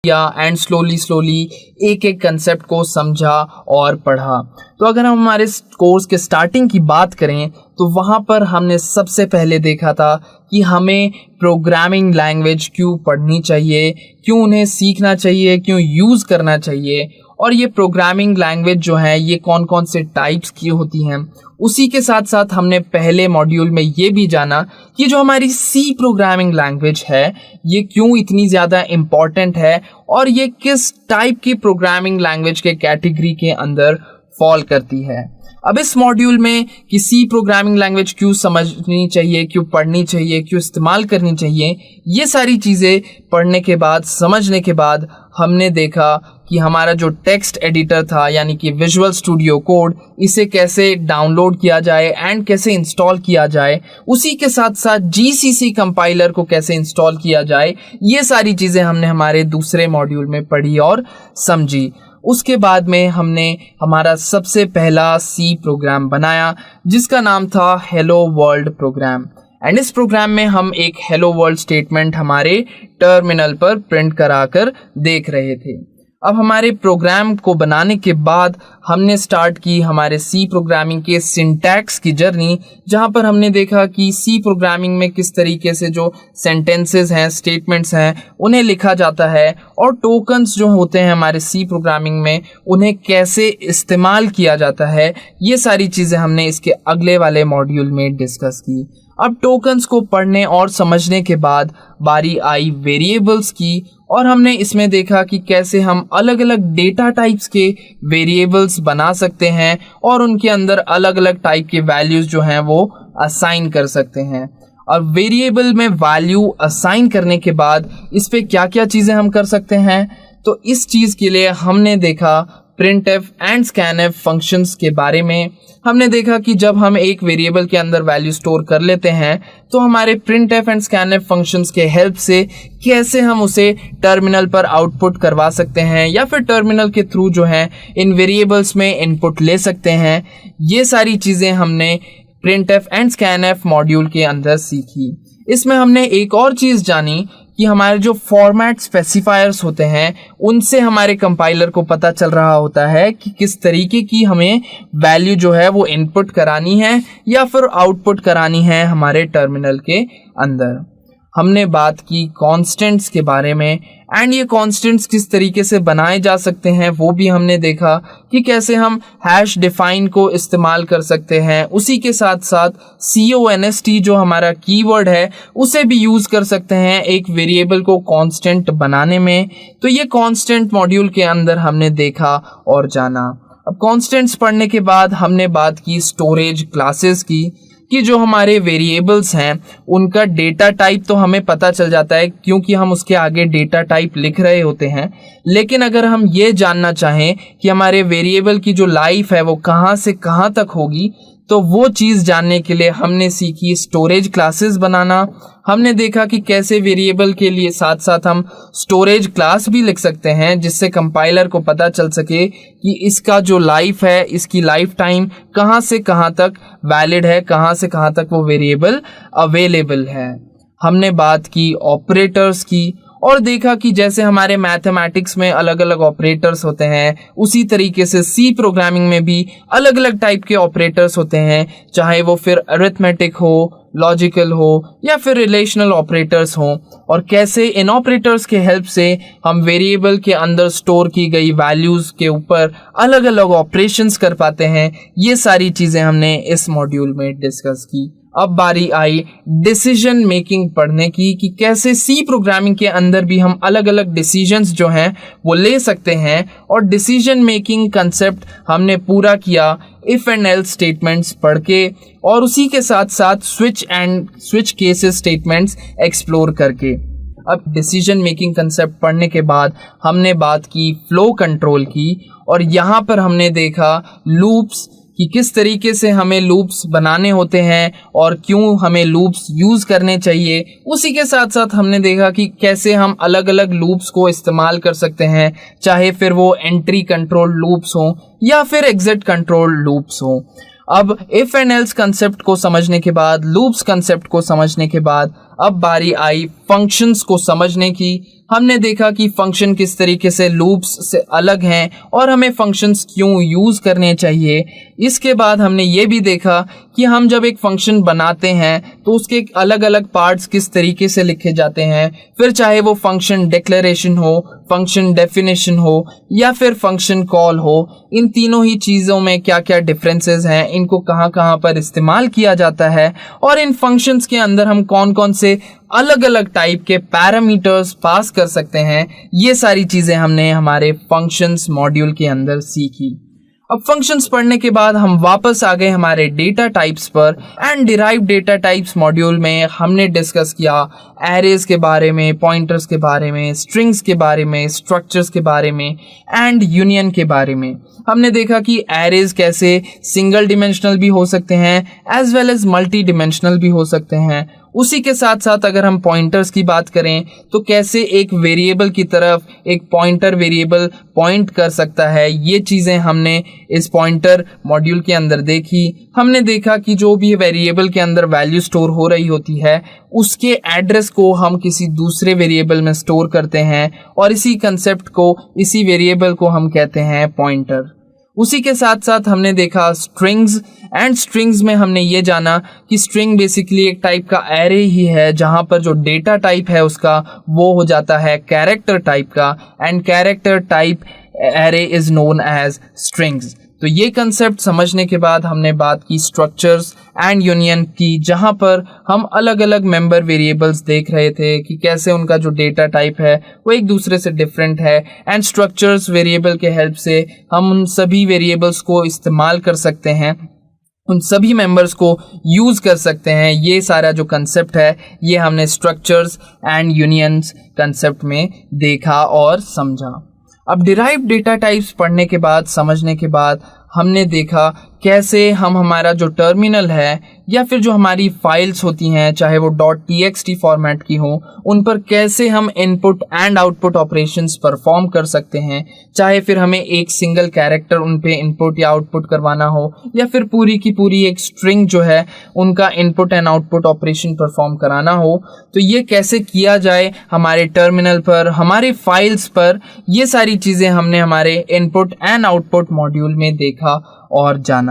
किया and slowly एक एक कंसेप्ट को समझा और पढ़ा। तो अगर हम हमारे कोर्स के स्टार्टिंग की बात करें तो वहाँ पर हमने सबसे पहले देखा था कि हमें प्रोग्रामिंग लैंग्वेज क्यों पढ़नी चाहिए, क्यों उन्हें सीखना चाहिए, क्यों यूज़ करना चाहिए, और ये प्रोग्रामिंग लैंग्वेज जो है ये कौन कौन से टाइप्स की होती हैं। उसी के साथ साथ हमने पहले मॉड्यूल में ये भी जाना कि जो हमारी सी प्रोग्रामिंग लैंग्वेज है ये क्यों इतनी ज़्यादा इम्पॉर्टेंट है और ये किस टाइप की प्रोग्रामिंग लैंग्वेज के कैटेगरी के अंदर फॉल करती है। अब इस मॉड्यूल में कि सी प्रोग्रामिंग लैंग्वेज क्यों समझनी चाहिए, क्यों पढ़नी चाहिए, क्यों इस्तेमाल करनी चाहिए, ये सारी चीज़ें पढ़ने के बाद, समझने के बाद हमने देखा कि हमारा जो टेक्स्ट एडिटर था यानी कि विजुअल स्टूडियो कोड, इसे कैसे डाउनलोड किया जाए एंड कैसे इंस्टॉल किया जाए, उसी के साथ साथ जीसीसी कंपाइलर को कैसे इंस्टॉल किया जाए, ये सारी चीज़ें हमने हमारे दूसरे मॉड्यूल में पढ़ी और समझी। उसके बाद में हमने हमारा सबसे पहला सी प्रोग्राम बनाया जिसका नाम था हेलो वर्ल्ड प्रोग्राम, एंड इस प्रोग्राम में हम एक हेलो वर्ल्ड स्टेटमेंट हमारे टर्मिनल पर प्रिंट कराकर देख रहे थे। अब हमारे प्रोग्राम को बनाने के बाद हमने स्टार्ट की हमारे सी प्रोग्रामिंग के सिंटैक्स की जर्नी, जहां पर हमने देखा कि सी प्रोग्रामिंग में किस तरीके से जो सेंटेंसेस हैं, स्टेटमेंट्स हैं, उन्हें लिखा जाता है और टोकन्स जो होते हैं हमारे सी प्रोग्रामिंग में उन्हें कैसे इस्तेमाल किया जाता है। ये सारी चीज़ें हमने इसके अगले वाले मॉड्यूल में डिस्कस की। अब टोकन्स को पढ़ने और समझने के बाद बारी आई वेरिएबल्स की, और हमने इसमें देखा कि कैसे हम अलग अलग डेटा टाइप्स के वेरिएबल्स बना सकते हैं और उनके अंदर अलग अलग टाइप के वैल्यूज़ जो हैं वो असाइन कर सकते हैं। और वेरिएबल में वैल्यू असाइन करने के बाद इस पे क्या क्या चीज़ें हम कर सकते हैं, तो इस चीज़ के लिए हमने देखा printf एंड scanf फंक्शंस के बारे में। हमने देखा कि जब हम एक वेरिएबल के अंदर वैल्यू स्टोर कर लेते हैं तो हमारे printf एंड scanf फंक्शंस के हेल्प से कैसे हम उसे टर्मिनल पर आउटपुट करवा सकते हैं या फिर टर्मिनल के थ्रू जो है इन वेरिएबल्स में इनपुट ले सकते हैं। ये सारी चीज़ें हमने printf एंड scanf मॉड्यूल के अंदर सीखी। इसमें हमने एक और चीज़ जानी कि हमारे जो फॉर्मेट स्पेसिफायर्स होते हैं उनसे हमारे कंपाइलर को पता चल रहा होता है कि किस तरीके की हमें वैल्यू जो है वो इनपुट करानी है या फिर आउटपुट करानी है हमारे टर्मिनल के अंदर। हमने बात की कॉन्स्टेंट्स के बारे में, एंड ये कॉन्स्टेंट्स किस तरीके से बनाए जा सकते हैं वो भी हमने देखा कि कैसे हम हैश डिफाइन को इस्तेमाल कर सकते हैं। उसी के साथ साथ const जो हमारा कीवर्ड है उसे भी यूज़ कर सकते हैं एक वेरिएबल को कांस्टेंट बनाने में। तो ये कांस्टेंट मॉड्यूल के अंदर हमने देखा और जाना। अब कांस्टेंट्स पढ़ने के बाद हमने बात की स्टोरेज क्लासेस की कि जो हमारे वेरिएबल्स हैं उनका डेटा टाइप तो हमें पता चल जाता है क्योंकि हम उसके आगे डेटा टाइप लिख रहे होते हैं, लेकिन अगर हम ये जानना चाहें कि हमारे वेरिएबल की जो लाइफ है वो कहाँ से कहाँ तक होगी तो वो चीज़ जानने के लिए हमने सीखी स्टोरेज क्लासेस बनाना। हमने देखा कि कैसे वेरिएबल के लिए साथ साथ हम स्टोरेज क्लास भी लिख सकते हैं जिससे कंपाइलर को पता चल सके कि इसका जो लाइफ है, इसकी लाइफ टाइम कहाँ से कहाँ तक वैलिड है, कहाँ से कहाँ तक वो वेरिएबल अवेलेबल है। हमने बात की ऑपरेटर्स की और देखा कि जैसे हमारे मैथमेटिक्स में अलग अलग ऑपरेटर्स होते हैं उसी तरीके से सी प्रोग्रामिंग में भी अलग अलग टाइप के ऑपरेटर्स होते हैं, चाहे वो फिर अरिथमेटिक हो, लॉजिकल हो या फिर रिलेशनल ऑपरेटर्स हों, और कैसे इन ऑपरेटर्स के हेल्प से हम वेरिएबल के अंदर स्टोर की गई वैल्यूज़ के ऊपर अलग अलग ऑपरेशंस कर पाते हैं। ये सारी चीज़ें हमने इस मॉड्यूल में डिस्कस की। अब बारी आई डिसीजन मेकिंग पढ़ने की कि कैसे सी प्रोग्रामिंग के अंदर भी हम अलग अलग डिसीजंस जो हैं वो ले सकते हैं, और डिसीजन मेकिंग कंसेप्ट हमने पूरा किया इफ़ एंड एल्स स्टेटमेंट्स पढ़ के, और उसी के साथ साथ स्विच केसेस स्टेटमेंट्स एक्सप्लोर करके। अब डिसीजन मेकिंग कंसेप्ट पढ़ने के बाद हमने बात की फ्लो कंट्रोल की, और यहाँ पर हमने देखा लूप्स कि किस तरीके से हमें लूप्स बनाने होते हैं और क्यों हमें लूप्स यूज़ करने चाहिए। उसी के साथ साथ हमने देखा कि कैसे हम अलग अलग लूप्स को इस्तेमाल कर सकते हैं, चाहे फिर वो एंट्री कंट्रोल लूप्स हों या फिर एग्जिट कंट्रोल लूप्स हों। अब इफ एंड एल्स कंसेप्ट को समझने के बाद, लूप्स कंसेप्ट को समझने के बाद अब बारी आई फंक्शंस को समझने की। हमने देखा कि फंक्शन किस तरीके से लूप्स से अलग हैं और हमें फंक्शंस क्यों यूज़ करने चाहिए। इसके बाद हमने ये भी देखा कि हम जब एक फंक्शन बनाते हैं तो उसके अलग अलग पार्ट्स किस तरीके से लिखे जाते हैं, फिर चाहे वो फंक्शन डिक्लेरेशन हो, फंक्शन डेफिनेशन हो या फिर फंक्शन कॉल हो, इन तीनों ही चीज़ों में क्या क्या डिफरेंसेस हैं, इनको कहाँ कहाँ पर इस्तेमाल किया जाता है और इन फंक्शंस के अंदर हम कौन कौन से अलग अलग टाइप के पैरामीटर्स पास कर सकते हैं। ये सारी चीज़ें हमने हमारे फंक्शंस मॉड्यूल के अंदर सीखी। अब फंक्शंस पढ़ने के बाद हम वापस आ गए हमारे डेटा टाइप्स पर and derived data types module में हमने डिस्कस किया एरेज के बारे में, पॉइंटर्स के बारे में, स्ट्रिंग्स के बारे में, स्ट्रक्चर्स के बारे में एंड यूनियन के बारे में। हमने देखा कि एरेज कैसे सिंगल डिमेंशनल भी हो सकते हैं as well as multidimensional भी हो सकते हैं। उसी के साथ साथ अगर हम पॉइंटर्स की बात करें तो कैसे एक वेरिएबल की तरफ एक पॉइंटर वेरिएबल पॉइंट कर सकता है, ये चीज़ें हमने इस पॉइंटर मॉड्यूल के अंदर देखी। हमने देखा कि जो भी वेरिएबल के अंदर वैल्यू स्टोर हो रही होती है उसके एड्रेस को हम किसी दूसरे वेरिएबल में स्टोर करते हैं और इसी कंसेप्ट को, इसी वेरिएबल को हम कहते हैं पॉइंटर। उसी के साथ साथ हमने देखा स्ट्रिंग्स एंड स्ट्रिंग्स में हमने ये जाना कि स्ट्रिंग बेसिकली एक टाइप का एरे ही है जहां पर जो डेटा टाइप है उसका वो हो जाता है कैरेक्टर टाइप का and character type array is known as strings. तो ये कंसेप्ट समझने के बाद हमने बात की स्ट्रक्चर्स एंड यूनियन की, जहां पर हम अलग अलग मेंबर वेरिएबल्स देख रहे थे कि कैसे उनका जो डेटा टाइप है वो एक दूसरे से डिफरेंट है एंड स्ट्रक्चर्स वेरिएबल के हेल्प से हम उन सभी वेरिएबल्स को इस्तेमाल कर सकते हैं, उन सभी मेंबर्स को यूज़ कर सकते हैं। ये सारा जो कंसेप्ट है ये हमने स्ट्रक्चर्स एंड यूनियंस कंसेप्ट में देखा और समझा। अब डिराइव्ड डेटा टाइप्स पढ़ने के बाद, समझने के बाद हमने देखा कैसे हम हमारा जो टर्मिनल है या फिर जो हमारी फाइल्स होती हैं चाहे वो .txt फॉर्मेट की हो, उन पर कैसे हम input and output operations perform कर सकते हैं। चाहे फिर हमें एक सिंगल कैरेक्टर उन पे इनपुट या आउटपुट करवाना हो या फिर पूरी की पूरी एक स्ट्रिंग जो है उनका input and output operation perform कराना हो, तो ये कैसे किया जाए हमारे टर्मिनल पर, हमारे फाइल्स पर। ये सारी चीज़ें हमने हमारे इनपुट एंड आउटपुट मॉड्यूल में देखा और जाना।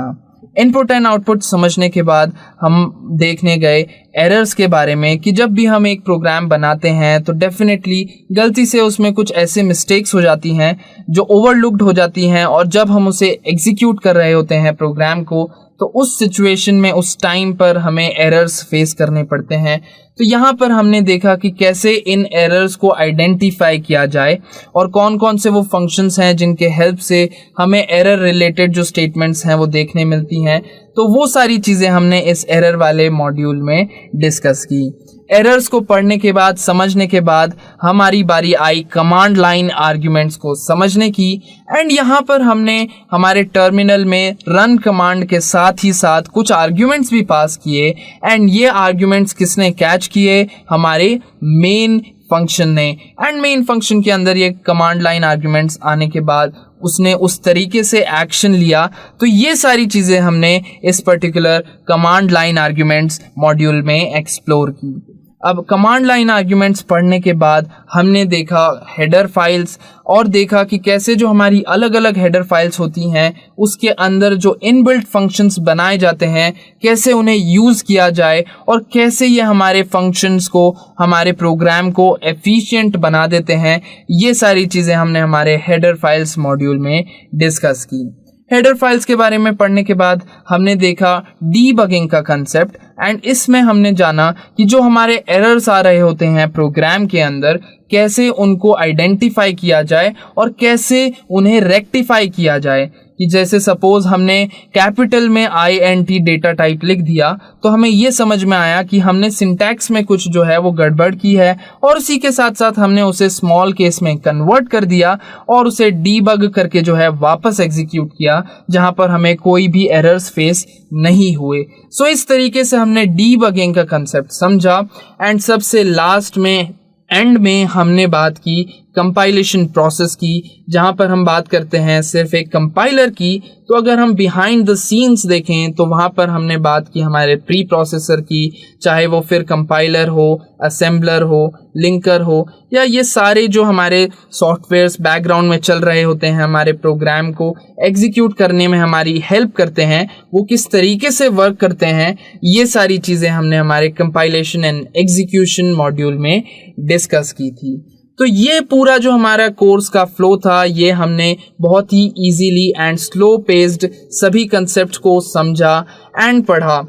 इनपुट एंड आउटपुट समझने के बाद हम देखने गए एरर्स के बारे में कि जब भी हम एक प्रोग्राम बनाते हैं तो डेफिनेटली गलती से उसमें कुछ ऐसे मिस्टेक्स हो जाती हैं जो ओवरलुक्ड हो जाती हैं और जब हम उसे एग्जीक्यूट कर रहे होते हैं प्रोग्राम को तो उस सिचुएशन में, उस टाइम पर हमें एरर्स फेस करने पड़ते हैं। तो यहाँ पर हमने देखा कि कैसे इन एरर्स को आइडेंटिफाई किया जाए और कौन कौन से वो फंक्शंस हैं जिनके हेल्प से हमें एरर रिलेटेड जो स्टेटमेंट्स हैं वो देखने मिलती हैं। तो वो सारी चीज़ें हमने इस एरर वाले मॉड्यूल में डिस्कस की। एरर्स को पढ़ने के बाद, समझने के बाद हमारी बारी आई कमांड लाइन आर्ग्यूमेंट्स को समझने की एंड यहाँ पर हमने हमारे टर्मिनल में रन कमांड के साथ ही साथ कुछ आर्ग्यूमेंट्स भी पास किए एंड ये आर्ग्यूमेंट्स किसने कैच किए, हमारे मेन फंक्शन ने। एंड मेन फंक्शन के अंदर ये कमांड लाइन आर्ग्यूमेंट्स आने के बाद उसने उस तरीके से एक्शन लिया। तो ये सारी चीज़ें हमने इस particular command line arguments module में एक्सप्लोर की। अब कमांड लाइन आर्ग्यूमेंट्स पढ़ने के बाद हमने देखा हेडर फाइल्स और देखा कि कैसे जो हमारी अलग अलग हेडर फाइल्स होती हैं उसके अंदर जो इनबिल्ट फंक्शंस बनाए जाते हैं कैसे उन्हें यूज़ किया जाए और कैसे ये हमारे फंक्शंस को, हमारे प्रोग्राम को एफिशिएंट बना देते हैं। ये सारी चीज़ें हमने हमारे हेडर फाइल्स मॉड्यूल में डिस्कस की। हेडर फाइल्स के बारे में पढ़ने के बाद हमने देखा डीबगिंग का कंसेप्ट एंड इसमें हमने जाना कि जो हमारे एरर्स आ रहे होते हैं प्रोग्राम के अंदर कैसे उनको आइडेंटिफाई किया जाए और कैसे उन्हें रेक्टिफाई किया जाए। कि जैसे सपोज हमने कैपिटल में INT डेटा टाइप लिख दिया तो हमें ये समझ में आया कि हमने सिंटैक्स में कुछ जो है वो गड़बड़ की है और उसी के साथ साथ हमने उसे स्मॉल केस में कन्वर्ट कर दिया और उसे डीबग करके जो है वापस एग्जीक्यूट किया जहां पर हमें कोई भी एरर्स फेस नहीं हुए। सो इस तरीके से हमने डीबगिंग का कंसेप्ट समझा एंड सबसे लास्ट में एंड में हमने बात की कंपाइलेशन प्रोसेस की, जहाँ पर हम बात करते हैं सिर्फ एक कंपाइलर की। तो अगर हम बिहाइंड द सीन्स देखें तो वहाँ पर हमने बात की हमारे प्री प्रोसेसर की, चाहे वो फिर कंपाइलर हो, असेंबलर हो, लिंकर हो, या ये सारे जो हमारे सॉफ्टवेयर्स बैकग्राउंड में चल रहे होते हैं, हमारे प्रोग्राम को एग्जीक्यूट करने में हमारी हेल्प करते हैं, वो किस तरीके से वर्क करते हैं, ये सारी चीज़ें हमने हमारे कंपाइलेशन एंड एग्जीक्यूशन मॉड्यूल में डिस्कस की थी। तो ये पूरा जो हमारा कोर्स का फ्लो था, ये हमने बहुत ही इजीली एंड स्लो पेस्ड सभी कंसेप्ट को समझा एंड पढ़ा।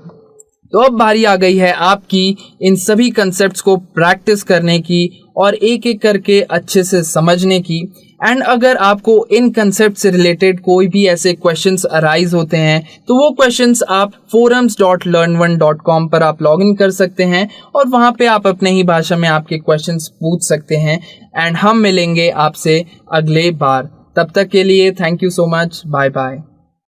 तो अब बारी आ गई है आपकी इन सभी कंसेप्ट्स को प्रैक्टिस करने की और एक एक करके अच्छे से समझने की। एंड अगर आपको इन कंसेप्ट से रिलेटेड कोई भी ऐसे क्वेश्चंस अराइज होते हैं तो वो क्वेश्चंस आप forums.learn1.com पर आप लॉगिन कर सकते हैं और वहाँ पे आप अपने ही भाषा में आपके क्वेश्चंस पूछ सकते हैं। एंड हम मिलेंगे आपसे अगले बार। तब तक के लिए thank you so much, bye bye.